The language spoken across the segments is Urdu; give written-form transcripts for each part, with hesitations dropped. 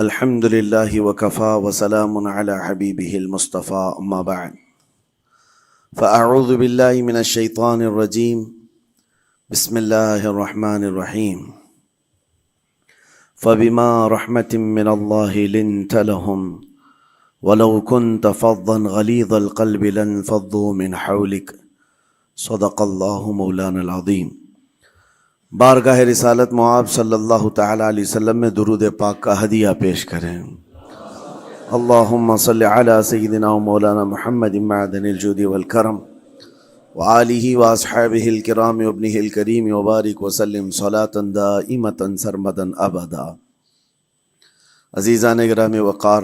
الحمد لله وكفى وسلام على حبيبه المصطفى أما بعد فأعوذ بالله من الشيطان الرجيم بسم الله الرحمن الرحيم فبما رحمة من الله لنت لهم ولو كنت فظا غليظ القلب لانفضوا من حولك صدق الله مولانا العظيم۔ بارگاہ رسالت معاب صلی اللہ تعالی علیہ وسلم میں درود پاک کا ہدیہ پیش کریں۔ اللہم صلی علی سیدنا و مولانا محمد معدن الجود والکرم وآلہ واصحابہ الکرام وابنہ الکریم وبارک وسلم صلاة دائمتا سرمدا ابدا۔ عزیزان گرامی وقار،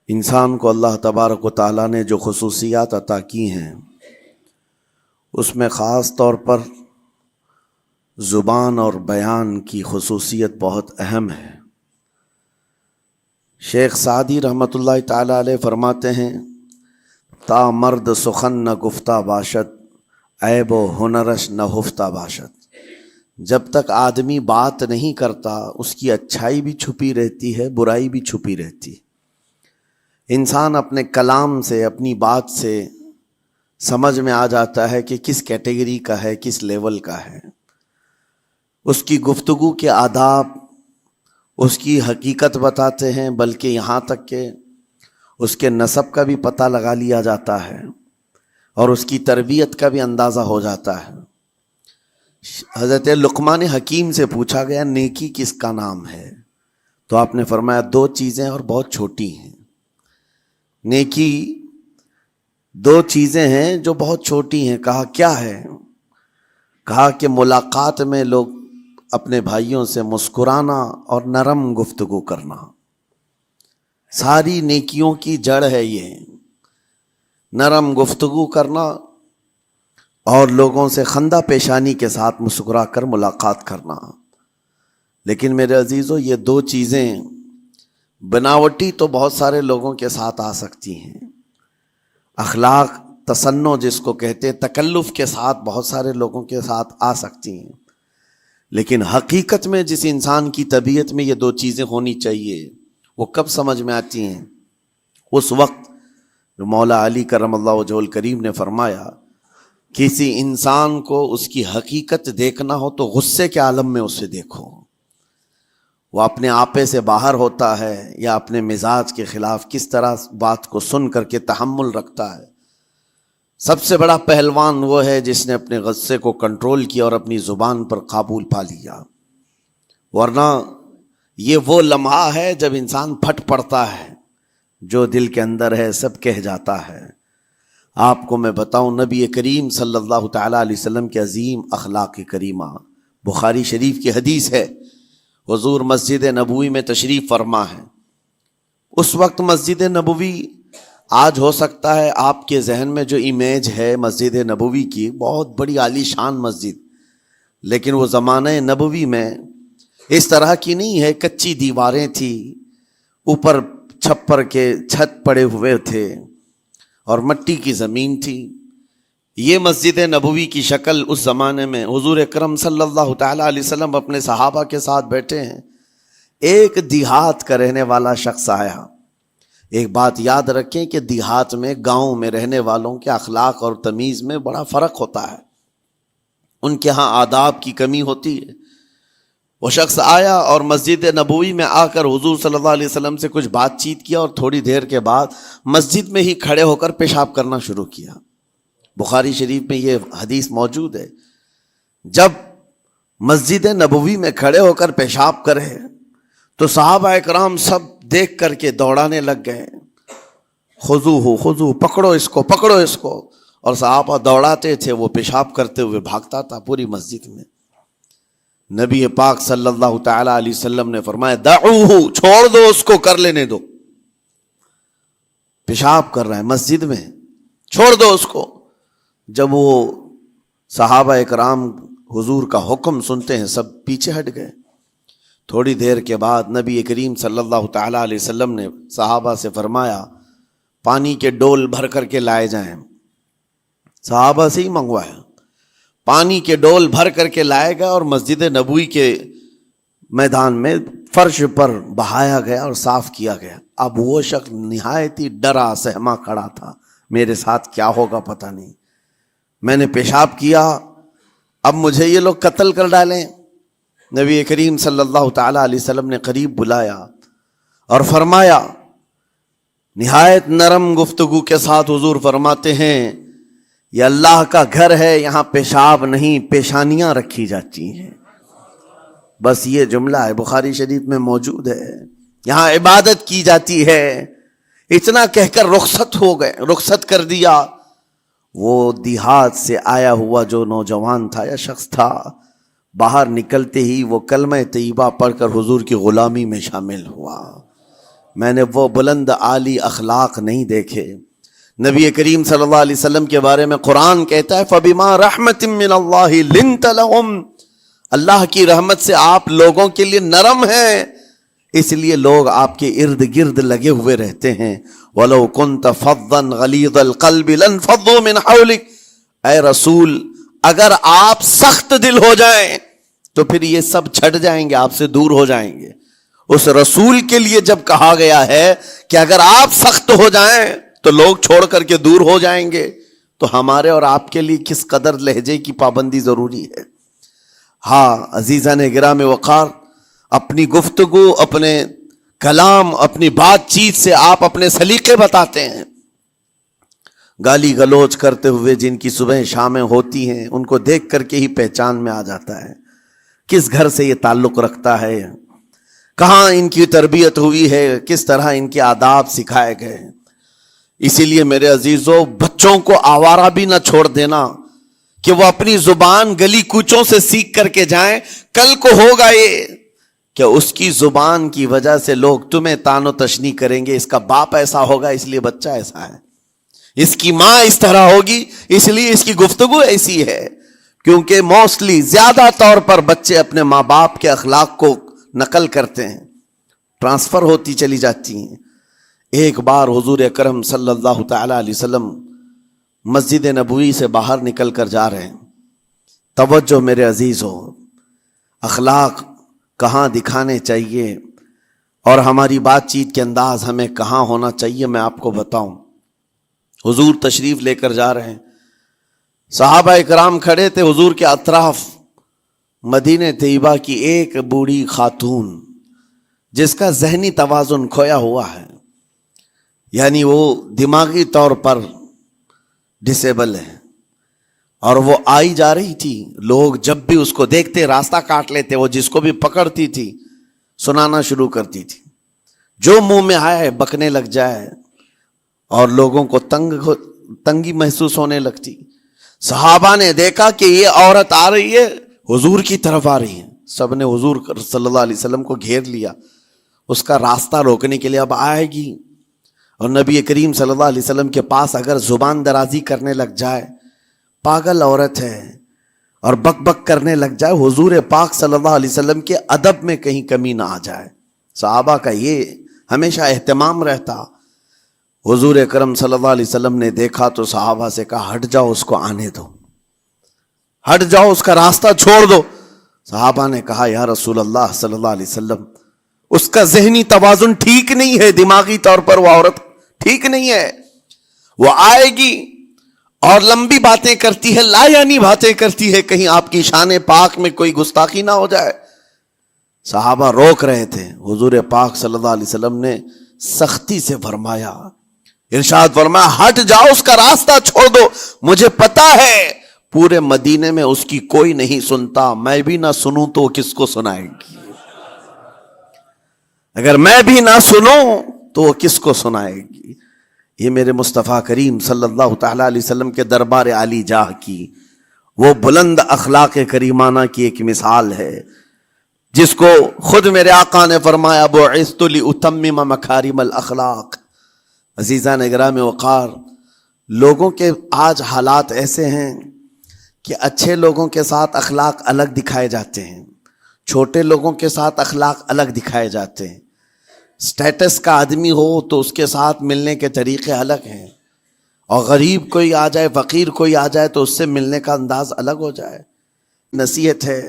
انسان کو اللہ تبارک و تعالیٰ نے جو خصوصیات عطا کی ہیں اس میں خاص طور پر زبان اور بیان کی خصوصیت بہت اہم ہے۔ شیخ سعدی رحمۃ اللہ تعالی علیہ فرماتے ہیں تا مرد سخن نہ گفتہ باشد عیب و ہنرش نہ ہفتہ باشد۔ جب تک آدمی بات نہیں کرتا اس کی اچھائی بھی چھپی رہتی ہے، برائی بھی چھپی رہتی ہے۔ انسان اپنے کلام سے، اپنی بات سے سمجھ میں آ جاتا ہے کہ کس کیٹیگری کا ہے، کس لیول کا ہے۔ اس کی گفتگو کے آداب اس کی حقیقت بتاتے ہیں، بلکہ یہاں تک کہ اس کے نسب کا بھی پتہ لگا لیا جاتا ہے اور اس کی تربیت کا بھی اندازہ ہو جاتا ہے۔ حضرت لقمان حکیم سے پوچھا گیا نیکی کس کا نام ہے، تو آپ نے فرمایا دو چیزیں اور بہت چھوٹی ہیں۔ نیکی دو چیزیں ہیں جو بہت چھوٹی ہیں۔ کہا کیا ہے؟ کہا کہ ملاقات میں لوگ اپنے بھائیوں سے مسکرانا اور نرم گفتگو کرنا۔ ساری نیکیوں کی جڑ ہے یہ، نرم گفتگو کرنا اور لوگوں سے خندہ پیشانی کے ساتھ مسکرا کر ملاقات کرنا۔ لیکن میرے عزیزو، یہ دو چیزیں بناوٹی تو بہت سارے لوگوں کے ساتھ آ سکتی ہیں، اخلاق تصنع جس کو کہتے ہیں، تکلف کے ساتھ بہت سارے لوگوں کے ساتھ آ سکتی ہیں، لیکن حقیقت میں جس انسان کی طبیعت میں یہ دو چیزیں ہونی چاہیے وہ کب سمجھ میں آتی ہیں؟ اس وقت جو مولا علی کرم اللہ وجہہ الکریم نے فرمایا کسی انسان کو اس کی حقیقت دیکھنا ہو تو غصے کے عالم میں اسے دیکھو۔ وہ اپنے آپے سے باہر ہوتا ہے یا اپنے مزاج کے خلاف کس طرح بات کو سن کر کے تحمل رکھتا ہے۔ سب سے بڑا پہلوان وہ ہے جس نے اپنے غصے کو کنٹرول کیا اور اپنی زبان پر قابو پا لیا، ورنہ یہ وہ لمحہ ہے جب انسان پھٹ پڑتا ہے، جو دل کے اندر ہے سب کہہ جاتا ہے۔ آپ کو میں بتاؤں، نبی کریم صلی اللہ تعالیٰ علیہ وسلم کے عظیم اخلاق کریمہ، بخاری شریف کی حدیث ہے، حضور مسجد نبوی میں تشریف فرما ہے۔ اس وقت مسجد نبوی، آج ہو سکتا ہے آپ کے ذہن میں جو امیج ہے مسجد نبوی کی، بہت بڑی عالی شان مسجد، لیکن وہ زمانہ نبوی میں اس طرح کی نہیں ہے۔ کچی دیواریں تھی، اوپر چھپر کے چھت پڑے ہوئے تھے اور مٹی کی زمین تھی۔ یہ مسجد نبوی کی شکل اس زمانے میں حضور اکرم صلی اللہ تعالیٰ علیہ وسلم اپنے صحابہ کے ساتھ بیٹھے ہیں۔ ایک دیہات کا رہنے والا شخص آیا۔ ایک بات یاد رکھیں کہ دیہات میں، گاؤں میں رہنے والوں کے اخلاق اور تمیز میں بڑا فرق ہوتا ہے، ان کے ہاں آداب کی کمی ہوتی ہے۔ وہ شخص آیا اور مسجد نبوی میں آ کر حضور صلی اللہ علیہ وسلم سے کچھ بات چیت کیا اور تھوڑی دیر کے بعد مسجد میں ہی کھڑے ہو کر پیشاب کرنا شروع کیا۔ بخاری شریف میں یہ حدیث موجود ہے۔ جب مسجد نبوی میں کھڑے ہو کر پیشاب کرے تو صحابہ اکرام سب دیکھ کر کے دوڑانے لگ گئے، خذوہ خذوہ، پکڑو اس کو، پکڑو اس کو، اور صحابہ دوڑاتے تھے، وہ پیشاب کرتے ہوئے بھاگتا تھا پوری مسجد میں۔ نبی پاک صلی اللہ تعالی علیہ وسلم نے فرمایا دعوہ، چھوڑ دو اس کو، کر لینے دو، پیشاب کر رہا ہے مسجد میں، چھوڑ دو اس کو۔ جب وہ صحابہ اکرام حضور کا حکم سنتے ہیں سب پیچھے ہٹ گئے۔ تھوڑی دیر کے بعد نبی کریم صلی اللہ تعالیٰ علیہ وسلم نے صحابہ سے فرمایا پانی کے ڈول بھر کر کے لائے جائیں۔ صحابہ سے ہی منگوایا، پانی کے ڈول بھر کر کے لائے گئے اور مسجد نبوی کے میدان میں فرش پر بہایا گیا اور صاف کیا گیا. اب وہ شخص نہایت ہی ڈرا سہما کھڑا تھا, میرے ساتھ کیا ہوگا پتہ نہیں, میں نے پیشاب کیا, اب مجھے یہ لوگ قتل کر ڈالیں. نبی کریم صلی اللہ تعالی علیہ وسلم نے قریب بلایا اور فرمایا, نہایت نرم گفتگو کے ساتھ حضور فرماتے ہیں, یہ اللہ کا گھر ہے, یہاں پیشاب نہیں پیشانیاں رکھی جاتی ہیں. بس یہ جملہ ہے, بخاری شریف میں موجود ہے, یہاں عبادت کی جاتی ہے. اتنا کہہ کر رخصت ہو گئے, رخصت کر دیا. وہ دیہات سے آیا ہوا جو نوجوان تھا یا شخص تھا, باہر نکلتے ہی وہ کلمہ طیبہ پڑھ کر حضور کی غلامی میں شامل ہوا. میں نے وہ بلند عالی اخلاق نہیں دیکھے. نبی کریم صلی اللہ علیہ وسلم کے بارے میں قرآن کہتا ہے, فَبِمَا رَحْمَةٍ مِّنَ اللَّهِ لِنْتَ لَهُمْ, اللہ کی رحمت سے آپ لوگوں کے لیے نرم ہیں, اس لیے لوگ آپ کے ارد گرد لگے ہوئے رہتے ہیں. وَلَوْ كُنْتَ فَظًّا غَلِيظَ الْقَلْبِ لَانْفَضُّوا مِنْ حَوْلِكَ, اے رسول اگر آپ سخت دل ہو جائیں تو پھر یہ سب چھٹ جائیں گے, آپ سے دور ہو جائیں گے. اس رسول کے لیے جب کہا گیا ہے کہ اگر آپ سخت ہو جائیں تو لوگ چھوڑ کر کے دور ہو جائیں گے, تو ہمارے اور آپ کے لیے کس قدر لہجے کی پابندی ضروری ہے. ہاں عزیزان گرام وقار, اپنی گفتگو, اپنے کلام, اپنی بات چیت سے آپ اپنے سلیقے بتاتے ہیں. گالی گلوچ کرتے ہوئے جن کی صبح شامیں ہوتی ہیں, ان کو دیکھ کر کے ہی پہچان میں آ جاتا ہے کس گھر سے یہ تعلق رکھتا ہے, کہاں ان کی تربیت ہوئی ہے, کس طرح ان کے آداب سکھائے گئے. اسی لیے میرے عزیزو, بچوں کو آوارہ بھی نہ چھوڑ دینا کہ وہ اپنی زبان گلی کوچوں سے سیکھ کر کے جائیں. کل کو ہوگا یہ کہ اس کی زبان کی وجہ سے لوگ تمہیں تان و تشنیع کریں گے, اس کا باپ ایسا ہوگا اس لیے بچہ ایسا ہے, اس کی ماں اس طرح ہوگی اس لیے اس کی گفتگو ایسی ہے. کیونکہ موسٹلی زیادہ طور پر بچے اپنے ماں باپ کے اخلاق کو نقل کرتے ہیں, ٹرانسفر ہوتی چلی جاتی ہیں. ایک بار حضور اکرم صلی اللہ تعالی علیہ وسلم مسجد نبوی سے باہر نکل کر جا رہے ہیں. توجہ میرے عزیز ہو, اخلاق کہاں دکھانے چاہیے اور ہماری بات چیت کے انداز ہمیں کہاں ہونا چاہیے, میں آپ کو بتاؤں. حضور تشریف لے کر جا رہے ہیں, صحابہ اکرام کھڑے تھے حضور کے اطراف. مدینہ طیبہ کی ایک بوڑھی خاتون جس کا ذہنی توازن کھویا ہوا ہے, یعنی وہ دماغی طور پر ڈسیبل ہے, اور وہ آئی جا رہی تھی. لوگ جب بھی اس کو دیکھتے راستہ کاٹ لیتے, وہ جس کو بھی پکڑتی تھی سنانا شروع کرتی تھی, جو منہ میں آئے بکنے لگ جائے, اور لوگوں کو تنگی محسوس ہونے لگتی. صحابہ نے دیکھا کہ یہ عورت آ رہی ہے, حضور کی طرف آ رہی ہے, سب نے حضور صلی اللہ علیہ وسلم کو گھیر لیا, اس کا راستہ روکنے کے لیے. اب آئے گی اور نبی کریم صلی اللہ علیہ وسلم کے پاس اگر زبان درازی کرنے لگ جائے, پاگل عورت ہے, اور بک بک کرنے لگ جائے, حضور پاک صلی اللہ علیہ وسلم کے ادب میں کہیں کمی نہ آ جائے. صحابہ کا یہ ہمیشہ اہتمام رہتا. حضور اکرم صلی اللہ علیہ وسلم نے دیکھا تو صحابہ سے کہا, ہٹ جاؤ, اس کو آنے دو, ہٹ جاؤ, اس کا راستہ چھوڑ دو. صحابہ نے کہا, یا رسول اللہ صلی اللہ علیہ وسلم, اس کا ذہنی توازن ٹھیک نہیں ہے, دماغی طور پر وہ عورت ٹھیک نہیں ہے. وہ آئے گی اور لمبی باتیں کرتی ہے, لا یعنی باتیں کرتی ہے, کہیں آپ کی شان پاک میں کوئی گستاخی نہ ہو جائے. صحابہ روک رہے تھے. حضور پاک صلی اللہ علیہ وسلم نے سختی سے فرمایا, ارشاد فرمایا, ہٹ جاؤ, اس کا راستہ چھوڑ دو. مجھے پتا ہے پورے مدینے میں اس کی کوئی نہیں سنتا, میں بھی نہ سنوں تو وہ کس کو سنائے گی, اگر میں بھی نہ سنوں تو وہ کس کو سنائے گی. یہ میرے مصطفیٰ کریم صلی اللہ تعالی علیہ وسلم کے دربار عالی جاہ کی وہ بلند اخلاق کریمانہ کی ایک مثال ہے, جس کو خود میرے آقا نے فرمایا, بعثت لأتمم مکارم الاخلاق. عزیزان گرام وقار, لوگوں کے آج حالات ایسے ہیں کہ اچھے لوگوں کے ساتھ اخلاق الگ دکھائے جاتے ہیں, چھوٹے لوگوں کے ساتھ اخلاق الگ دکھائے جاتے ہیں. سٹیٹس کا آدمی ہو تو اس کے ساتھ ملنے کے طریقے الگ ہیں, اور غریب کوئی آ جائے, فقیر کوئی آ جائے تو اس سے ملنے کا انداز الگ ہو جائے. نصیحت ہے,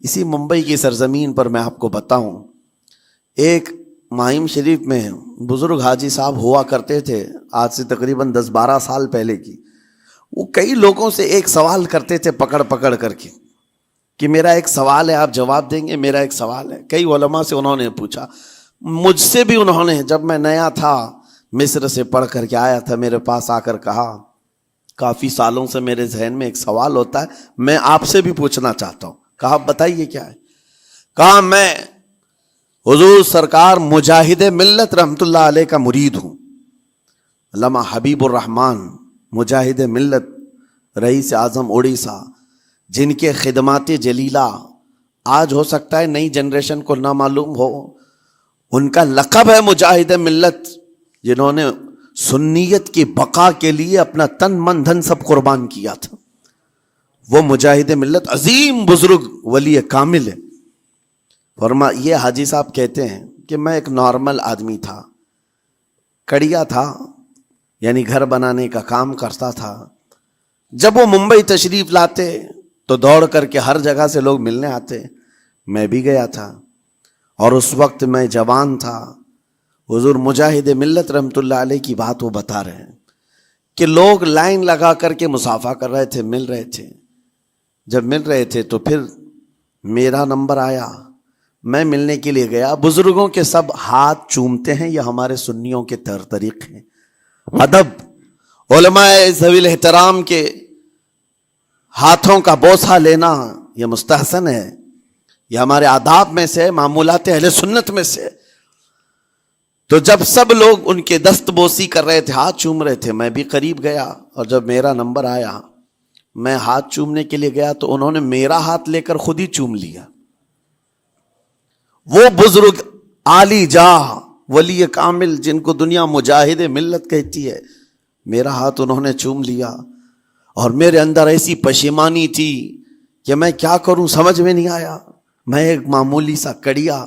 اسی ممبئی کی سرزمین پر میں آپ کو بتاؤں, ایک ماہم شریف میں بزرگ حاجی صاحب ہوا کرتے تھے، آج سے تقریباً 10-12 سال پہلے کی. وہ کئی لوگوں سے ایک سوال کرتے تھے پکڑ پکڑ کر کے کہ میرا ایک سوال ہے، آپ جواب دیں گے، میرا ایک سوال ہے. کئی علماء سے انہوں نے پوچھا، مجھ سے بھی انہوں نے، جب میں نیا تھا مصر سے پڑھ کر کے آیا تھا، میرے پاس آ کر کہا کافی سالوں سے میرے ذہن میں ایک سوال ہوتا ہے، میں آپ سے بھی پوچھنا چاہتا ہوں. کہا بتائیے کیا ہے؟ کہا میں حضور سرکار مجاہد ملت رحمت اللہ علیہ کا مرید ہوں. علامہ حبیب الرحمن مجاہد ملت، رئیس اعظم اڑیسہ، جن کے خدمات جلیلہ آج ہو سکتا ہے نئی جنریشن کو نہ معلوم ہو، ان کا لقب ہے مجاہد ملت، جنہوں نے سنیت کی بقا کے لیے اپنا تن من دھن سب قربان کیا تھا. وہ مجاہد ملت عظیم بزرگ ولی کامل ہے. یہ حاجی صاحب کہتے ہیں کہ میں ایک نارمل آدمی تھا، کڑیا تھا، یعنی گھر بنانے کا کام کرتا تھا. جب وہ ممبئی تشریف لاتے تو دوڑ کر کے ہر جگہ سے لوگ ملنے آتے، میں بھی گیا تھا. اور اس وقت میں جوان تھا. حضور مجاہد ملت رحمت اللہ علیہ کی بات وہ بتا رہے ہیں کہ لوگ لائن لگا کر کے مصافحہ کر رہے تھے، مل رہے تھے. جب مل رہے تھے تو پھر میرا نمبر آیا، میں ملنے کے لیے گیا. بزرگوں کے سب ہاتھ چومتے ہیں، یہ ہمارے سنیوں کے طریق ہیں. ادب، علماء ذوی الاحترام کے ہاتھوں کا بوسہ لینا یہ مستحسن ہے، یہ ہمارے آداب میں سے، معمولات اہل سنت میں سے. تو جب سب لوگ ان کے دست بوسی کر رہے تھے، ہاتھ چوم رہے تھے، میں بھی قریب گیا. اور جب میرا نمبر آیا، میں ہاتھ چومنے کے لیے گیا تو انہوں نے میرا ہاتھ لے کر خود ہی چوم لیا. وہ بزرگ عالی جاہ ولی کامل جن کو دنیا مجاہد ملت کہتی ہے، میرا ہاتھ انہوں نے چوم لیا. اور میرے اندر ایسی پشیمانی تھی کہ میں کیا کروں سمجھ میں نہیں آیا. میں ایک معمولی سا کڑیا،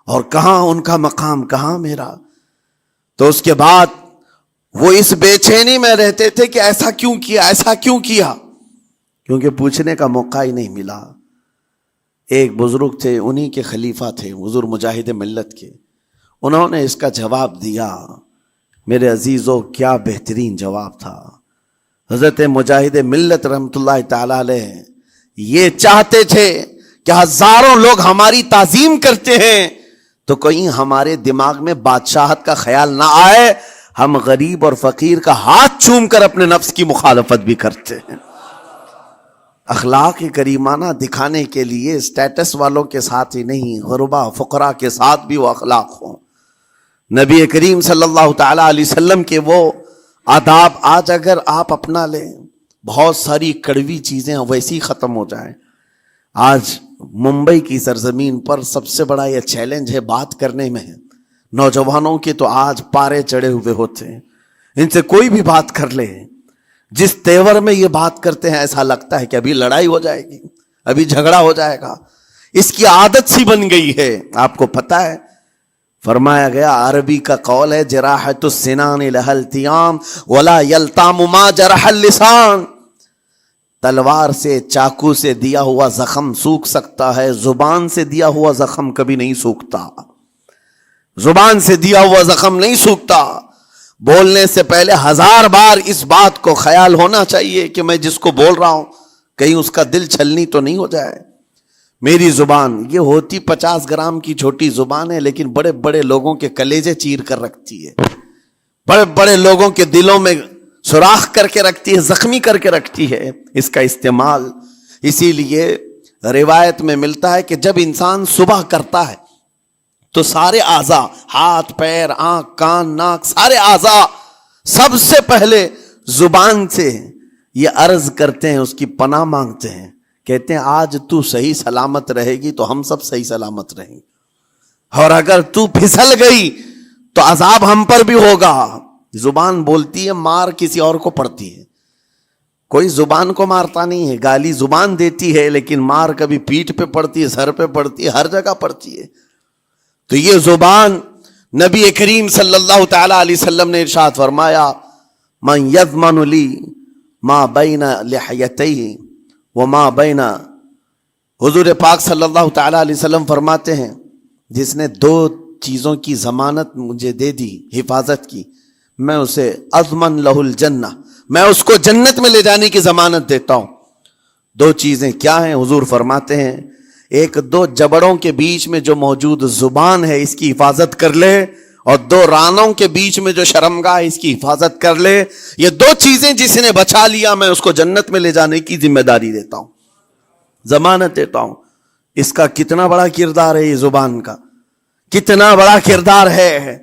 اور کہاں ان کا مقام، کہاں میرا. تو اس کے بعد وہ اس بے چینی میں رہتے تھے کہ ایسا کیوں کیا، ایسا کیوں کیا، کیونکہ پوچھنے کا موقع ہی نہیں ملا. ایک بزرگ تھے، انہی کے خلیفہ تھے حضور مجاہد ملت کے، انہوں نے اس کا جواب دیا. میرے عزیزو کیا بہترین جواب تھا. حضرت مجاہد ملت رحمت اللہ تعالی علیہ یہ چاہتے تھے کہ ہزاروں لوگ ہماری تعظیم کرتے ہیں تو کہیں ہمارے دماغ میں بادشاہت کا خیال نہ آئے، ہم غریب اور فقیر کا ہاتھ چوم کر اپنے نفس کی مخالفت بھی کرتے ہیں. اخلاق کریمانہ دکھانے کے لیے اسٹیٹس والوں کے ساتھ ہی نہیں، غربا فقراء کے ساتھ بھی وہ اخلاق ہوں. نبی کریم صلی اللہ تعالی علیہ وسلم کے وہ آداب آج اگر آپ اپنا لیں، بہت ساری کڑوی چیزیں ویسی ختم ہو جائیں. آج ممبئی کی سرزمین پر سب سے بڑا یہ چیلنج ہے بات کرنے میں. نوجوانوں کے تو آج پارے چڑھے ہوئے ہوتے ہیں، ان سے کوئی بھی بات کر لے، جس تیور میں یہ بات کرتے ہیں ایسا لگتا ہے کہ ابھی لڑائی ہو جائے گی، ابھی جھگڑا ہو جائے گا. اس کی عادت سی بن گئی ہے. آپ کو پتہ ہے فرمایا گیا، عربی کا قول ہے جراحت السنان لها التیام ولا یلتام ما جرح اللسان. تلوار سے، چاقو سے دیا ہوا زخم سوکھ سکتا ہے، زبان سے دیا ہوا زخم کبھی نہیں سوکھتا. زبان سے دیا ہوا زخم نہیں سوکھتا. بولنے سے پہلے 1000 بار اس بات کو خیال ہونا چاہیے کہ میں جس کو بول رہا ہوں کہیں اس کا دل چھلنی تو نہیں ہو جائے. میری زبان یہ ہوتی 50 گرام کی چھوٹی زبان ہے، لیکن بڑے بڑے لوگوں کے کلیجے چیر کر رکھتی ہے، بڑے بڑے لوگوں کے دلوں میں سوراخ کر کے رکھتی ہے، زخمی کر کے رکھتی ہے اس کا استعمال. اسی لیے روایت میں ملتا ہے کہ جب انسان صبح کرتا ہے تو سارے اعضاء، ہاتھ پیر آنکھ کان ناک، سارے اعضاء سب سے پہلے زبان سے یہ عرض کرتے ہیں، اس کی پناہ مانگتے ہیں، کہتے ہیں آج تو صحیح سلامت رہے گی تو ہم سب صحیح سلامت رہیں گے، اور اگر تو پھسل گئی تو عذاب ہم پر بھی ہوگا. زبان بولتی ہے، مار کسی اور کو پڑتی ہے. کوئی زبان کو مارتا نہیں ہے، گالی زبان دیتی ہے، لیکن مار کبھی پیٹھ پہ پڑتی ہے، سر پہ پڑتی ہے، ہر جگہ پڑتی ہے. تو یہ زبان نبی کریم صلی اللہ تعالی علیہ وسلم نے ارشاد فرمایا، من یضمن لی ما بین لحیتیہ وما بین، حضور پاک صلی اللہ تعالی علیہ وسلم فرماتے ہیں جس نے 2 چیزوں کی ضمانت مجھے دے دی حفاظت کی، میں اسے اضمن لہ الجنہ، میں اس کو جنت میں لے جانے کی ضمانت دیتا ہوں۔ دو چیزیں کیا ہیں؟ حضور فرماتے ہیں ایک دو جبڑوں کے بیچ میں جو موجود زبان ہے اس کی حفاظت کر لے، اور دو رانوں کے بیچ میں جو شرمگاہ ہے اس کی حفاظت کر لے، یہ دو چیزیں جس نے بچا لیا میں اس کو جنت میں لے جانے کی ذمہ داری دیتا ہوں، ضمانت دیتا ہوں۔ اس کا کتنا بڑا کردار ہے، یہ زبان کا کتنا بڑا کردار ہے۔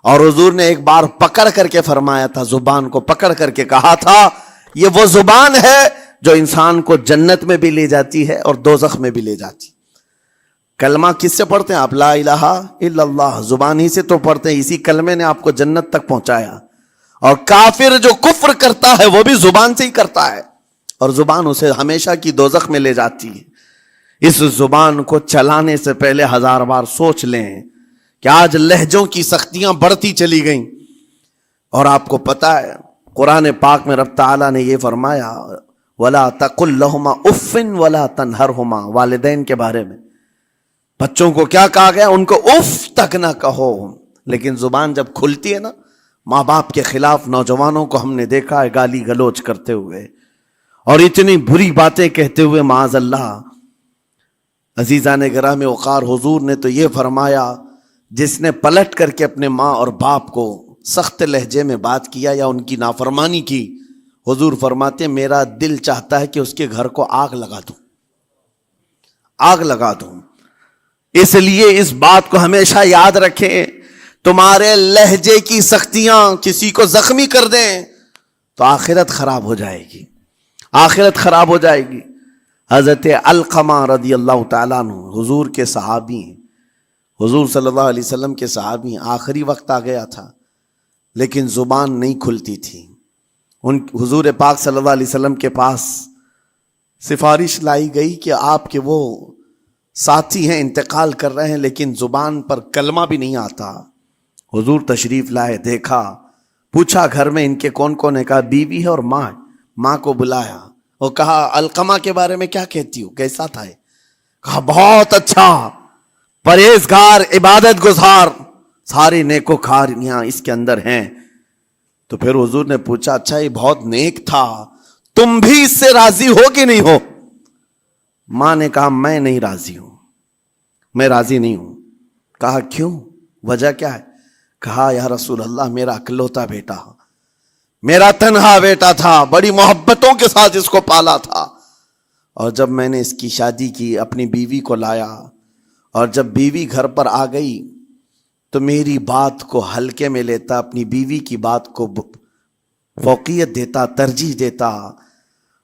اور حضور نے ایک بار پکڑ کر کے فرمایا تھا، زبان کو پکڑ کر کے کہا تھا یہ وہ زبان ہے جو انسان کو جنت میں بھی لے جاتی ہے اور دوزخ میں بھی لے جاتی۔ کلمہ کس سے پڑھتے ہیں آپ؟ لا الہ الا اللہ، زبان ہی سے تو پڑھتے ہیں، اسی کلمے نے آپ کو جنت تک پہنچایا۔ اور کافر جو کفر کرتا ہے وہ بھی زبان سے ہی کرتا ہے، اور زبان اسے ہمیشہ کی دوزخ میں لے جاتی ہے۔ اس زبان کو چلانے سے پہلے 1000 بار سوچ لیں کہ آج لہجوں کی سختیاں بڑھتی چلی گئیں، اور آپ کو پتا ہے قرآن پاک میں رب تعالیٰ نے یہ فرمایا وَلَا تَقُلْ لَهُمَا اُفٍّ وَلَا تَنْهَرْهُمَا، والدین کے بارے میں بچوں کو کیا کہا گیا؟ ان کو اف تک نہ کہو۔ لیکن زبان جب کھلتی ہے نا، ماں باپ کے خلاف نوجوانوں کو ہم نے دیکھا ہے گالی گلوچ کرتے ہوئے اور اتنی بری باتیں کہتے ہوئے، معاذ اللہ۔ عزیزان گرامی وقار، حضور نے تو یہ فرمایا جس نے پلٹ کر کے اپنے ماں اور باپ کو سخت لہجے میں بات کیا یا ان کی نافرمانی کی، حضور فرماتے میرا دل چاہتا ہے کہ اس کے گھر کو آگ لگا دوں، آگ لگا دوں۔ اس لیے اس بات کو ہمیشہ یاد رکھیں، تمہارے لہجے کی سختیاں کسی کو زخمی کر دیں تو آخرت خراب ہو جائے گی، آخرت خراب ہو جائے گی۔ حضرت علقمہ رضی اللہ تعالیٰ عنہ حضور کے صحابی ہیں، حضور صلی اللہ علیہ وسلم کے صحابی ہیں۔ آخری وقت آ گیا تھا لیکن زبان نہیں کھلتی تھی۔ حضور پاک صلی اللہ علیہ وسلم کے پاس سفارش لائی گئی کہ آپ کے وہ ساتھی ہیں انتقال کر رہے ہیں لیکن زبان پر کلمہ بھی نہیں آتا۔ حضور تشریف لائے، دیکھا، پوچھا گھر میں ان کے کون کون ہے؟ کہا بیوی ہے اور ماں ہے۔ ماں کو بلایا اور کہا علقمہ کے بارے میں کیا کہتی ہو، کیسا تھا ہے؟ کہا بہت اچھا، پرہیزگار، عبادت گزار، ساری نیکوکاریاں اس کے اندر ہیں۔ تو پھر حضور نے پوچھا اچھا یہ بہت نیک تھا، تم بھی اس سے راضی ہو کہ نہیں ہو؟ ماں نے کہا میں نہیں راضی ہوں، میں راضی نہیں ہوں۔ کہا کیوں، وجہ کیا ہے؟ کہا یا رسول اللہ میرا اکلوتا بیٹا، میرا تنہا بیٹا تھا، بڑی محبتوں کے ساتھ اس کو پالا تھا، اور جب میں نے اس کی شادی کی اپنی بیوی کو لایا، اور جب بیوی گھر پر آ گئی تو میری بات کو ہلکے میں لیتا، اپنی بیوی کی بات کو فوقیت دیتا، ترجیح دیتا۔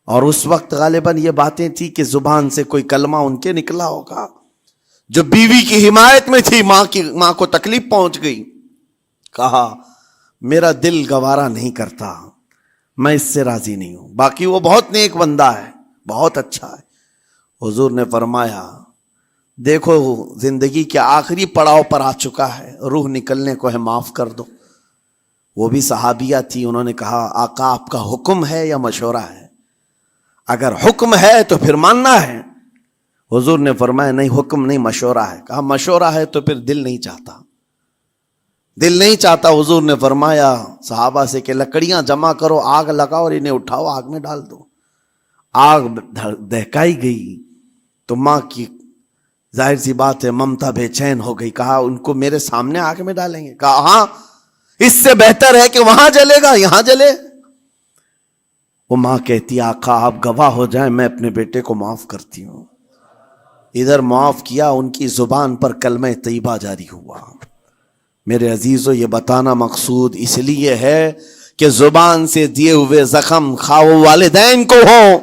اور اس وقت غالباً یہ باتیں تھی کہ زبان سے کوئی کلمہ ان کے نکلا ہوگا جو بیوی کی حمایت میں تھی، ماں کو تکلیف پہنچ گئی۔ کہا میرا دل گوارا نہیں کرتا، میں اس سے راضی نہیں ہوں، باقی وہ بہت نیک بندہ ہے، بہت اچھا ہے۔ حضور نے فرمایا دیکھو زندگی کے آخری پڑاؤ پر آ چکا ہے، روح نکلنے کو ہے، معاف کر دو۔ وہ بھی صحابیہ تھی، انہوں نے کہا آقا آپ کا حکم ہے یا مشورہ ہے؟ اگر حکم ہے تو پھر ماننا ہے۔ حضور نے فرمایا نہیں، حکم نہیں، مشورہ ہے۔ کہا مشورہ ہے تو پھر دل نہیں چاہتا، دل نہیں چاہتا۔ حضور نے فرمایا صحابہ سے کہ لکڑیاں جمع کرو، آگ لگاؤ اور انہیں اٹھاؤ، آگ میں ڈال دو۔ آگ دہکائی گئی تو ماں کی ظاہر سی بات ہے ممتا بے چین ہو گئی۔ کہا ان کو میرے سامنے آگ میں ڈالیں گے؟ کہا ہاں، اس سے بہتر ہے کہ وہاں جلے گا، یہاں جلے۔ وہ ماں کہتی آقا آپ گواہ ہو جائیں، میں اپنے بیٹے کو معاف کرتی ہوں۔ ادھر معاف کیا، ان کی زبان پر کلمہ طیبہ جاری ہوا۔ میرے عزیزو یہ بتانا مقصود اس لیے ہے کہ زبان سے دیے ہوئے زخم خواہ والدین کو ہو،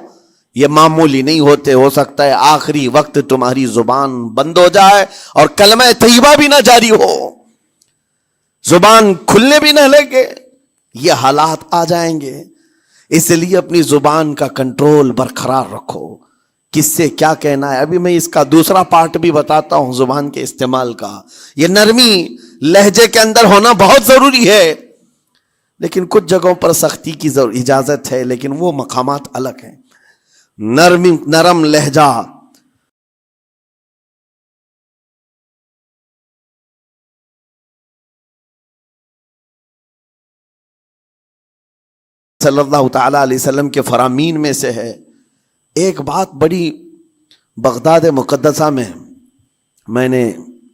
یہ معمولی نہیں ہوتے۔ ہو سکتا ہے آخری وقت تمہاری زبان بند ہو جائے اور کلمہ طیبہ بھی نہ جاری ہو، زبان کھلنے بھی نہ لگے، یہ حالات آ جائیں گے۔ اس لیے اپنی زبان کا کنٹرول برقرار رکھو، کس سے کیا کہنا ہے۔ ابھی میں اس کا دوسرا پارٹ بھی بتاتا ہوں زبان کے استعمال کا۔ یہ نرمی لہجے کے اندر ہونا بہت ضروری ہے، لیکن کچھ جگہوں پر سختی کی اجازت ہے، لیکن وہ مقامات الگ ہیں۔ نرم لہجہ صلی اللہ تعالیٰ علیہ وسلم کے فرامین میں سے ہے. ایک بات بڑی بغداد مقدسہ میں نے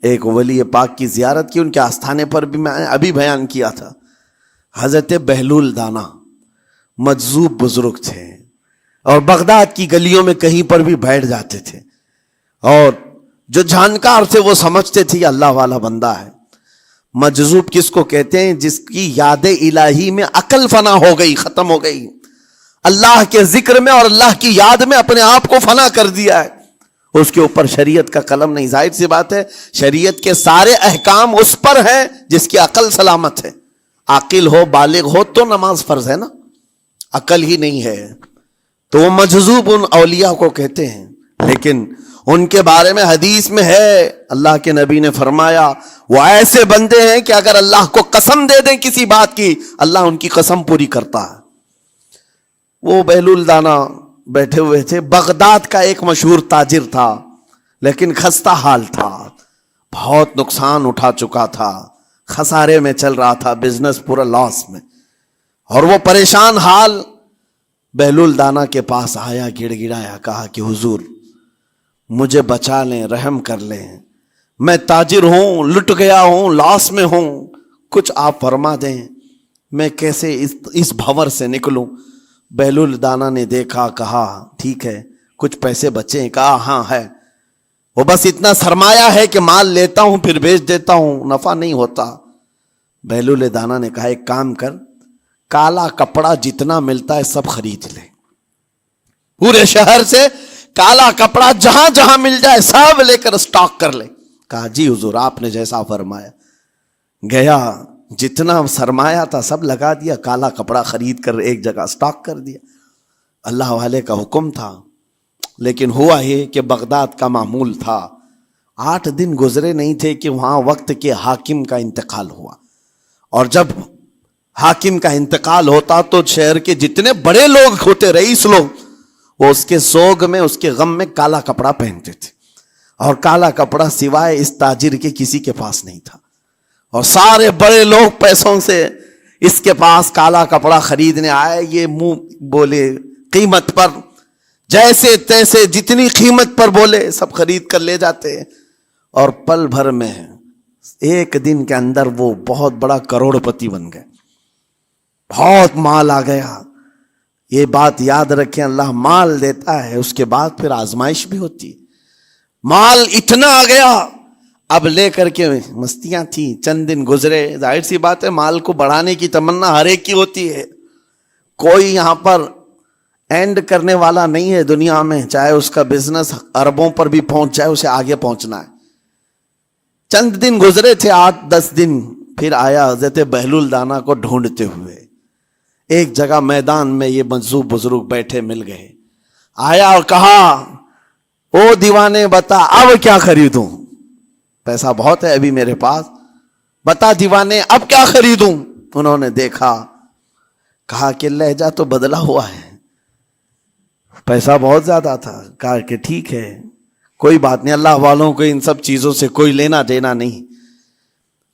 ایک ولی پاک کی زیارت کی، ان کے آستانے پر بھی میں ابھی بیان کیا تھا. حضرت بہلول دانا مجذوب بزرگ تھے اور بغداد کی گلیوں میں کہیں پر بھی بیٹھ جاتے تھے، اور جو جانکار تھے وہ سمجھتے تھے یہ اللہ والا بندہ ہے. مجذوب کس کو کہتے ہیں؟ جس کی یاد الہی میں عقل فنا ہو گئی، ختم ہو گئی، اللہ کے ذکر میں اور اللہ کی یاد میں اپنے آپ کو فنا کر دیا ہے. اس کے اوپر شریعت کا قلم نہیں. ظاہر سی بات ہے شریعت کے سارے احکام اس پر ہیں جس کی عقل سلامت ہے. عاقل ہو، بالغ ہو تو نماز فرض ہے نا، عقل ہی نہیں ہے تو وہ مجذوب ان اولیاء کو کہتے ہیں. لیکن ان کے بارے میں حدیث میں ہے، اللہ کے نبی نے فرمایا وہ ایسے بندے ہیں کہ اگر اللہ کو قسم دے دیں کسی بات کی، اللہ ان کی قسم پوری کرتا ہے. وہ بہلول دانا بیٹھے ہوئے تھے. بغداد کا ایک مشہور تاجر تھا، لیکن خستہ حال تھا، بہت نقصان اٹھا چکا تھا، خسارے میں چل رہا تھا، بزنس پورا لاس میں، اور وہ پریشان حال بہلول دانا کے پاس آیا، گڑ گڑایا، کہا کہ حضور مجھے بچا لیں، رحم کر لیں، میں تاجر ہوں، لٹ گیا ہوں، لاس میں ہوں، کچھ آپ فرما دیں، میں کیسے اس بھنور سے نکلوں. بہلول دانا نے دیکھا، کہا ٹھیک ہے کچھ پیسے بچے ہیں؟ کہا ہاں ہے، وہ بس اتنا سرمایہ ہے کہ مال لیتا ہوں پھر بیچ دیتا ہوں، نفع نہیں ہوتا. بہلول دانا نے کہا ایک کام کر، کالا کپڑا جتنا ملتا ہے سب خرید لے، پورے شہر سے کالا کپڑا جہاں جہاں مل جائے سب لے کر اسٹاک کر لے. کہا جی حضور آپ نے جیسا فرمایا. گیا، جتنا سرمایہ تھا سب لگا دیا، کالا کپڑا خرید کر ایک جگہ اسٹاک کر دیا. اللہ والے کا حکم تھا. لیکن ہوا یہ کہ بغداد کا معمول تھا، 8 دن گزرے نہیں تھے کہ وہاں وقت کے حاکم کا انتقال ہوا. اور جب حاکم کا انتقال ہوتا تو شہر کے جتنے بڑے لوگ ہوتے، رئیس لوگ، وہ اس کے سوگ میں، اس کے غم میں کالا کپڑا پہنتے تھے. اور کالا کپڑا سوائے اس تاجر کے کسی کے پاس نہیں تھا. اور سارے بڑے لوگ پیسوں سے اس کے پاس کالا کپڑا خریدنے آئے. یہ منہ بولے قیمت پر، جیسے تیسے جتنی قیمت پر بولے سب خرید کر لے جاتے. اور پل بھر میں، ایک دن کے اندر وہ بہت بڑا کروڑ پتی بن گئے، بہت مال آ گیا. یہ بات یاد رکھیں، اللہ مال دیتا ہے، اس کے بعد پھر آزمائش بھی ہوتی. مال اتنا آ گیا، اب لے کر کے مستیاں تھیں. چند دن گزرے، ظاہر سی بات ہے مال کو بڑھانے کی تمنا ہر ایک کی ہوتی ہے. کوئی یہاں پر اینڈ کرنے والا نہیں ہے دنیا میں، چاہے اس کا بزنس اربوں پر بھی پہنچ جائے، اسے آگے پہنچنا ہے. چند دن گزرے تھے، 8-10 دن، پھر آیا حضرت بہلول دانا کو ڈھونڈتے ہوئے. ایک جگہ میدان میں یہ مجذوب بزرگ بیٹھے مل گئے. آیا اور کہا او دیوانے بتا اب کیا خریدوں؟ پیسہ بہت ہے ابھی میرے پاس، بتا دیوانے اب کیا خریدوں؟ انہوں نے دیکھا، کہا کہ لہجہ تو بدلا ہوا ہے، پیسہ بہت زیادہ تھا. کہا کہ ٹھیک ہے کوئی بات نہیں، اللہ والوں کو ان سب چیزوں سے کوئی لینا دینا نہیں.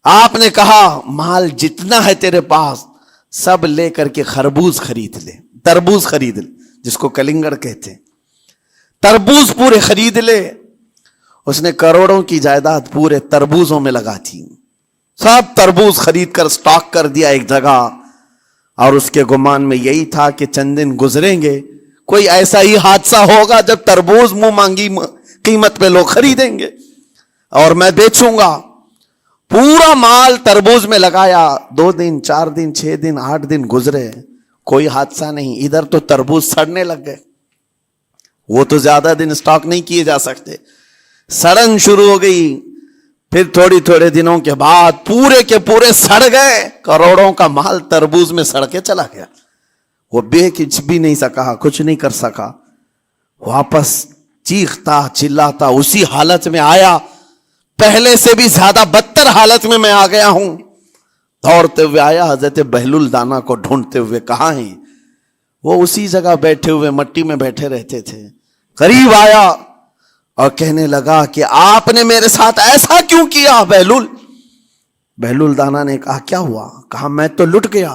آپ نے کہا مال جتنا ہے تیرے پاس سب لے کر کے خربوز خرید لے، تربوز خرید لے، جس کو کلنگڑ کہتے ہیں، تربوز پورے خرید لے. اس نے کروڑوں کی جائیداد پورے تربوزوں میں لگا تھی، سب تربوز خرید کر سٹاک کر دیا ایک جگہ. اور اس کے گمان میں یہی تھا کہ چند دن گزریں گے، کوئی ایسا ہی حادثہ ہوگا جب تربوز منہ مانگی قیمت پہ لوگ خریدیں گے اور میں بیچوں گا. پورا مال تربوز میں لگایا. 2 دن 4 دن 6 دن 8 دن گزرے، کوئی حادثہ نہیں. ادھر تو تربوز سڑنے لگ گئے، وہ تو زیادہ دن سٹاک نہیں کیے جا سکتے، سڑن شروع ہو گئی. پھر تھوڑے دنوں کے بعد پورے کے پورے سڑ گئے. کروڑوں کا مال تربوز میں سڑ کے چلا گیا. وہ کچھ بھی نہیں سکا، کچھ نہیں کر سکا. واپس چیختا چلاتا اسی حالت میں آیا، پہلے سے بھی زیادہ بدتر حالت میں آ گیا ہوں. دوڑتے ہوئے آیا، حضرت بہلول دانا کو ڈھونڈتے ہوئے. کہاں ہیں؟ وہ اسی جگہ بیٹھے ہوئے مٹی میں بیٹھے رہتے تھے. قریب آیا اور کہنے لگا کہ آپ نے میرے ساتھ ایسا کیوں کیا بہلول؟ بہلول دانا نے کہا کیا ہوا؟ کہا میں تو لٹ گیا،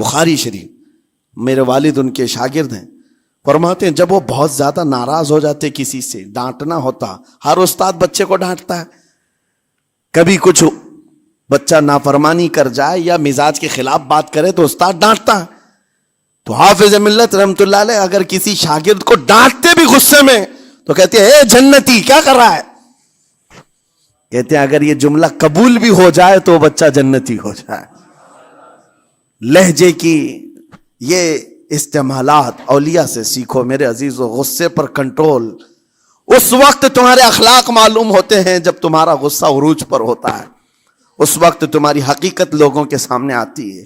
بخاری شریف، میرے والد ان کے شاگرد ہیں، فرماتے ہیں جب وہ بہت زیادہ ناراض ہو جاتے کسی سے، ڈانٹنا ہوتا، ہر استاد بچے کو ڈانٹتا ہے، کبھی کچھ بچہ نافرمانی کر جائے یا مزاج کے خلاف بات کرے تو استاد ڈانٹتا ہے. تو حافظ ملت رحمت اللہ علیہ اگر کسی شاگرد کو ڈانٹتے بھی غصے میں تو کہتے ہیں اے جنتی کیا کر رہا ہے. کہتے ہیں اگر یہ جملہ قبول بھی ہو جائے تو بچہ جنتی ہو جائے. لہجے کی یہ استعمالات اولیاء سے سیکھو میرے عزیزو. غصے پر کنٹرول اس وقت تمہارے اخلاق معلوم ہوتے ہیں جب تمہارا غصہ عروج پر ہوتا ہے. اس وقت تمہاری حقیقت لوگوں کے سامنے آتی ہے.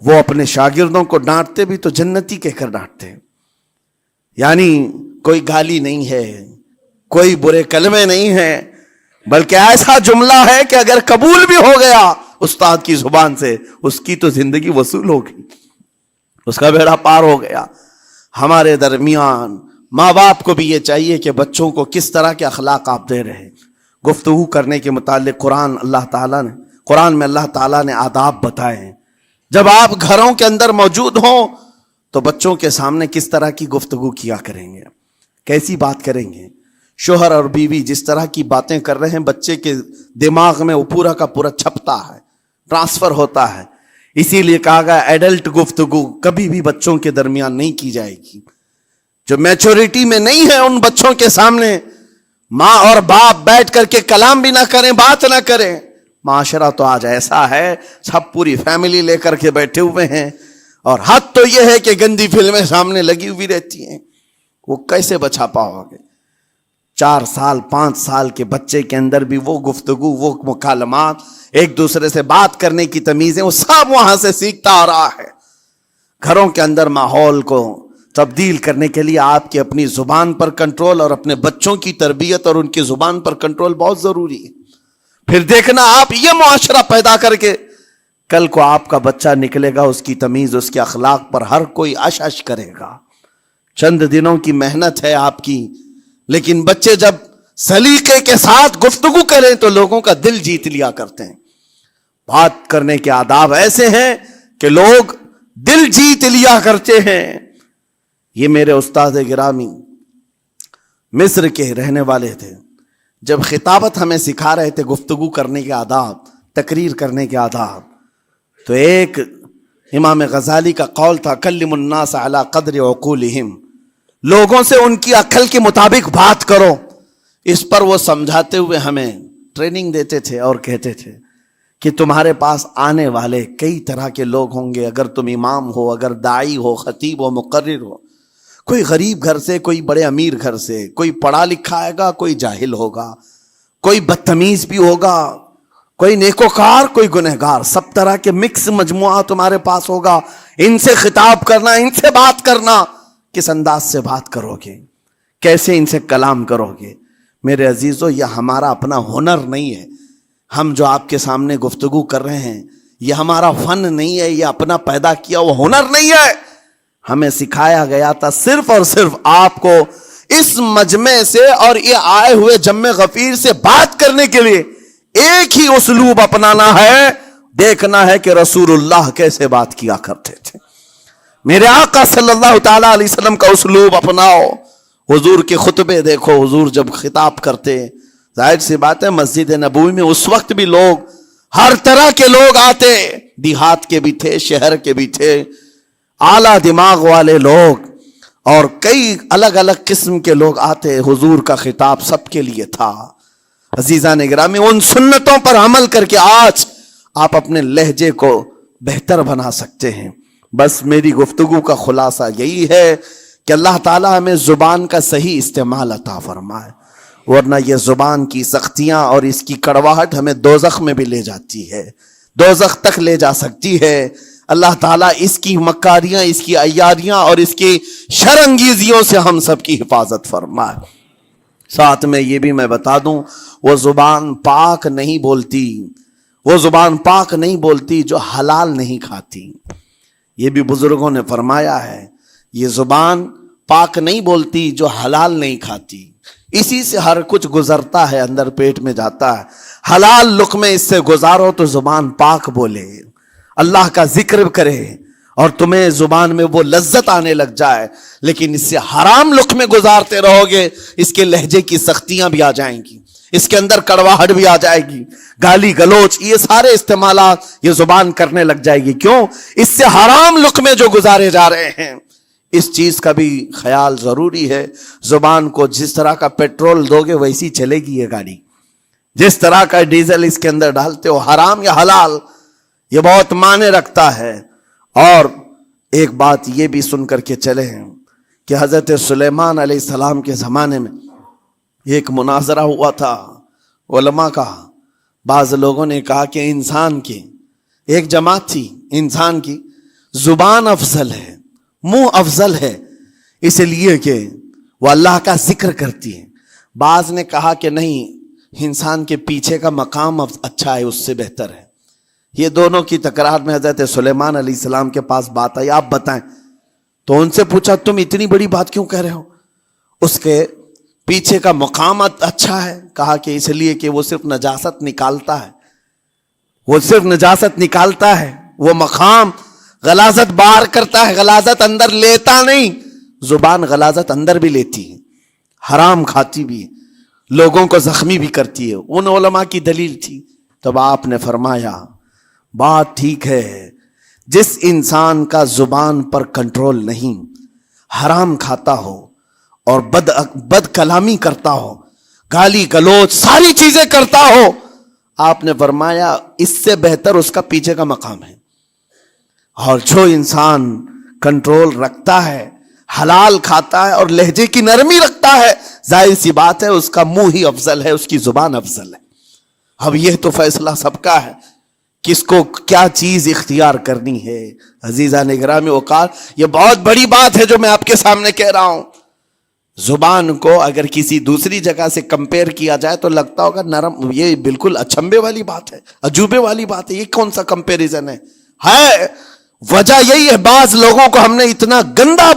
وہ اپنے شاگردوں کو ڈانٹتے بھی تو جنتی کہہ کر ڈانٹتے ہیں، یعنی کوئی گالی نہیں ہے، کوئی برے کلمے نہیں ہیں، بلکہ ایسا جملہ ہے کہ اگر قبول بھی ہو گیا استاد کی زبان سے اس کی تو زندگی وصول ہوگی، اس کا بیڑا پار ہو گیا. ہمارے درمیان ماں باپ کو بھی یہ چاہیے کہ بچوں کو کس طرح کے اخلاق آپ دے رہے ہیں. گفتگو کرنے کے متعلق قرآن میں اللہ تعالیٰ نے آداب بتائے ہیں. جب آپ گھروں کے اندر موجود ہوں تو بچوں کے سامنے کس طرح کی گفتگو کیا کریں گے، کیسی بات کریں گے. شوہر اور بیوی جس طرح کی باتیں کر رہے ہیں بچے کے دماغ میں وہ پورا کا پورا چھپتا ہے، ٹرانسفر ہوتا ہے. اسی لیے کہا گیا ایڈلٹ گفتگو کبھی بھی بچوں کے درمیان نہیں کی جائے گی. جو میچورٹی میں نہیں ہے ان بچوں کے سامنے ماں اور باپ بیٹھ کر کے کلام بھی نہ کریں، بات نہ کریں. معاشرہ تو آج ایسا ہے سب پوری فیملی لے کر کے بیٹھے ہوئے ہیں، اور حد تو یہ ہے کہ گندی فلمیں سامنے لگی ہوئی رہتی ہیں. وہ کیسے بچا پاؤ گے؟ 4 سال 5 سال کے بچے کے اندر بھی وہ گفتگو، وہ مکالمات، ایک دوسرے سے بات کرنے کی تمیزیں، وہ سب وہاں سے سیکھتا آ رہا ہے. گھروں کے اندر ماحول کو تبدیل کرنے کے لیے آپ کی اپنی زبان پر کنٹرول اور اپنے بچوں کی تربیت اور ان کی زبان پر کنٹرول بہت ضروری ہے. پھر دیکھنا آپ یہ معاشرہ پیدا کر کے کل کو آپ کا بچہ نکلے گا، اس کی تمیز، اس کے اخلاق پر ہر کوئی اش اش کرے گا. چند دنوں کی محنت ہے آپ کی، لیکن بچے جب سلیقے کے ساتھ گفتگو کریں تو لوگوں کا دل جیت لیا کرتے ہیں. بات کرنے کے آداب ایسے ہیں کہ لوگ دل جیت لیا کرتے ہیں. یہ میرے استاد گرامی مصر کے رہنے والے تھے. جب خطابت ہمیں سکھا رہے تھے گفتگو کرنے کے آداب، تقریر کرنے کے آداب، تو ایک امام غزالی کا قول تھا کلم الناس علی قدر عقولہم، لوگوں سے ان کی عقل کے مطابق بات کرو. اس پر وہ سمجھاتے ہوئے ہمیں ٹریننگ دیتے تھے اور کہتے تھے کہ تمہارے پاس آنے والے کئی طرح کے لوگ ہوں گے. اگر تم امام ہو، اگر داعی ہو، خطیب ہو، مقرر ہو، کوئی غریب گھر سے، کوئی بڑے امیر گھر سے، کوئی پڑھا لکھا آئے گا، کوئی جاہل ہوگا، کوئی بدتمیز بھی ہوگا، کوئی نیکوکار، کوئی گنہگار، سب طرح کے مکس مجموعہ تمہارے پاس ہوگا. ان سے خطاب کرنا، ان سے بات کرنا، کس انداز سے بات کرو گے، کیسے ان سے کلام کرو گے. میرے عزیزو یہ ہمارا اپنا ہنر نہیں ہے. ہم جو آپ کے سامنے گفتگو کر رہے ہیں یہ ہمارا فن نہیں ہے، یہ اپنا پیدا کیا وہ ہنر نہیں ہے. ہمیں سکھایا گیا تھا صرف اور صرف آپ کو اس مجمع سے اور یہ آئے ہوئے جمع غفیر سے بات کرنے کے لیے ایک ہی اسلوب اپنانا ہے. دیکھنا ہے کہ رسول اللہ کیسے بات کیا کرتے تھے. میرے آقا صلی اللہ تعالی علیہ وسلم کا اسلوب اپناؤ. حضور کے خطبے دیکھو، حضور جب خطاب کرتے، ظاہر سی بات ہے مسجد نبوی میں اس وقت بھی لوگ، ہر طرح کے لوگ آتے، دیہات کے بھی تھے، شہر کے بھی تھے، اعلیٰ دماغ والے لوگ اور کئی الگ الگ قسم کے لوگ آتے. حضور کا خطاب سب کے لیے تھا. عزیزان گرامی، ان سنتوں پر عمل کر کے آج آپ اپنے لہجے کو بہتر بنا سکتے ہیں. بس میری گفتگو کا خلاصہ یہی ہے کہ اللہ تعالیٰ ہمیں زبان کا صحیح استعمال عطا فرمائے، ورنہ یہ زبان کی سختیاں اور اس کی کڑواہٹ ہمیں دوزخ میں بھی لے جاتی ہے، دوزخ تک لے جا سکتی ہے. اللہ تعالیٰ اس کی مکاریاں، اس کی عیاریاں اور اس کی شرانگیزیوں سے ہم سب کی حفاظت فرمائے. ساتھ میں یہ بھی میں بتا دوں، وہ زبان پاک نہیں بولتی، وہ زبان پاک نہیں بولتی جو حلال نہیں کھاتی. یہ بھی بزرگوں نے فرمایا ہے، یہ زبان پاک نہیں بولتی جو حلال نہیں کھاتی. اسی سے ہر کچھ گزرتا ہے، اندر پیٹ میں جاتا ہے. حلال لقمے اس سے گزارو تو زبان پاک بولے، اللہ کا ذکر کرے، اور تمہیں زبان میں وہ لذت آنے لگ جائے، لیکن اس سے حرام لقمے گزارتے رہو گے، اس کے لہجے کی سختیاں بھی آ جائیں گی، اس کے اندر کڑواہٹ بھی آ جائے گی، گالی گلوچ، یہ سارے استعمالات یہ زبان کرنے لگ جائے گی۔ کیوں؟ اس سے حرام لقمے جو گزارے جا رہے ہیں، اس چیز کا بھی خیال ضروری ہے۔ زبان کو جس طرح کا پیٹرول دو گے ویسی چلے گی یہ گاڑی، جس طرح کا ڈیزل اس کے اندر ڈالتے ہو، حرام یا حلال، یہ بہت معنی رکھتا ہے۔ اور ایک بات یہ بھی سن کر کے چلے ہیں کہ حضرت سلیمان علیہ السلام کے زمانے میں ایک مناظرہ ہوا تھا علماء کا۔ بعض لوگوں نے کہا کہ انسان کی ایک جماعت تھی، انسان کی زبان افضل ہے، منہ افضل ہے، اس لیے کہ وہ اللہ کا ذکر کرتی ہے۔ بعض نے کہا کہ نہیں، انسان کے پیچھے کا مقام اچھا ہے، اس سے بہتر ہے۔ یہ دونوں کی تکرار میں حضرت سلیمان علیہ السلام کے پاس بات آئی، آپ بتائیں۔ تو ان سے پوچھا تم اتنی بڑی بات کیوں کہہ رہے ہو؟ اس کے پیچھے کا مقام اچھا ہے۔ کہا کہ اس لیے کہ وہ صرف نجاست نکالتا ہے، وہ صرف نجاست نکالتا ہے، وہ مقام غلاظت باہر کرتا ہے، غلاظت اندر لیتا نہیں۔ زبان غلاظت اندر بھی لیتی ہے، حرام کھاتی بھی ہے، لوگوں کو زخمی بھی کرتی ہے۔ ان علماء کی دلیل تھی۔ تب آپ نے فرمایا بات ٹھیک ہے، جس انسان کا زبان پر کنٹرول نہیں، حرام کھاتا ہو اور بد کلامی کرتا ہو، گالی گلوچ ساری چیزیں کرتا ہو، آپ نے فرمایا اس سے بہتر اس کا پیچھے کا مقام ہے۔ اور جو انسان کنٹرول رکھتا ہے، حلال کھاتا ہے اور لہجے کی نرمی رکھتا ہے، ظاہر سی بات ہے اس کا منہ ہی افضل ہے، اس کی زبان افضل ہے۔ اب یہ تو فیصلہ سب کا ہے، کس کو کیا چیز اختیار کرنی ہے۔ عزیزان گرامی اوقات، یہ بہت بڑی بات ہے جو میں آپ کے سامنے کہہ رہا ہوں۔ زبان کو اگر کسی دوسری جگہ سے کمپیئر کیا جائے تو لگتا ہوگا نرم، یہ بالکل اچنبے والی بات ہے، عجوبے والی بات ہے، یہ کون سا کمپیریزن ہے؟ وجہ یہی ہے، بعض لوگوں کو ہم نے اتنا گندا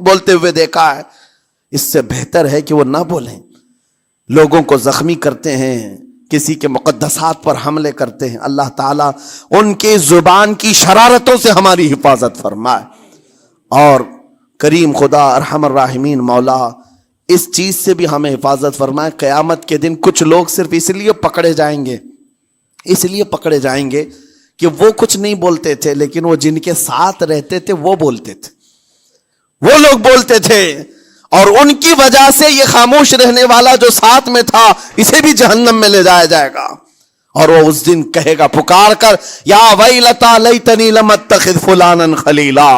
بولتے ہوئے دیکھا ہے، اس سے بہتر ہے کہ وہ نہ بولیں۔ لوگوں کو زخمی کرتے ہیں، کسی کے مقدسات پر حملے کرتے ہیں۔ اللہ تعالیٰ ان کے زبان کی شرارتوں سے ہماری حفاظت فرمائے، اور کریم خدا ارحم الراحمین مولا اس چیز سے بھی ہمیں حفاظت فرمائے۔ قیامت کے دن کچھ لوگ صرف اس لیے پکڑے جائیں گے کہ وہ کچھ نہیں بولتے تھے، لیکن وہ جن کے ساتھ رہتے تھے وہ بولتے تھے، وہ لوگ بولتے تھے، اور ان کی وجہ سے یہ خاموش رہنے والا جو ساتھ میں تھا اسے بھی جہنم میں لے جایا جائے گا۔ اور وہ اس دن کہے گا پکار کر، یا ویلتا لیتنی لم اتخذ فلانا خلیلا،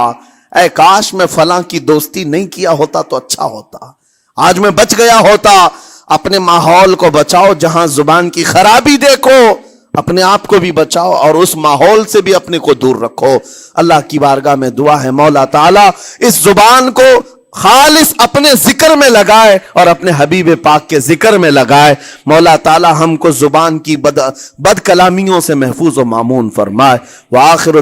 اے کاش میں فلاں کی دوستی نہیں کیا ہوتا تو اچھا ہوتا، آج میں بچ گیا ہوتا۔ اپنے ماحول کو بچاؤ، جہاں زبان کی خرابی دیکھو اپنے آپ کو بھی بچاؤ، اور اس ماحول سے بھی اپنے کو دور رکھو۔ اللہ کی بارگاہ میں دعا ہے مولا تعالیٰ اس زبان کو خالص اپنے ذکر میں لگائے اور اپنے حبیب پاک کے ذکر میں لگائے۔ مولا تعالیٰ ہم کو زبان کی بد کلامیوں سے محفوظ و مامون فرمائے۔ وآخر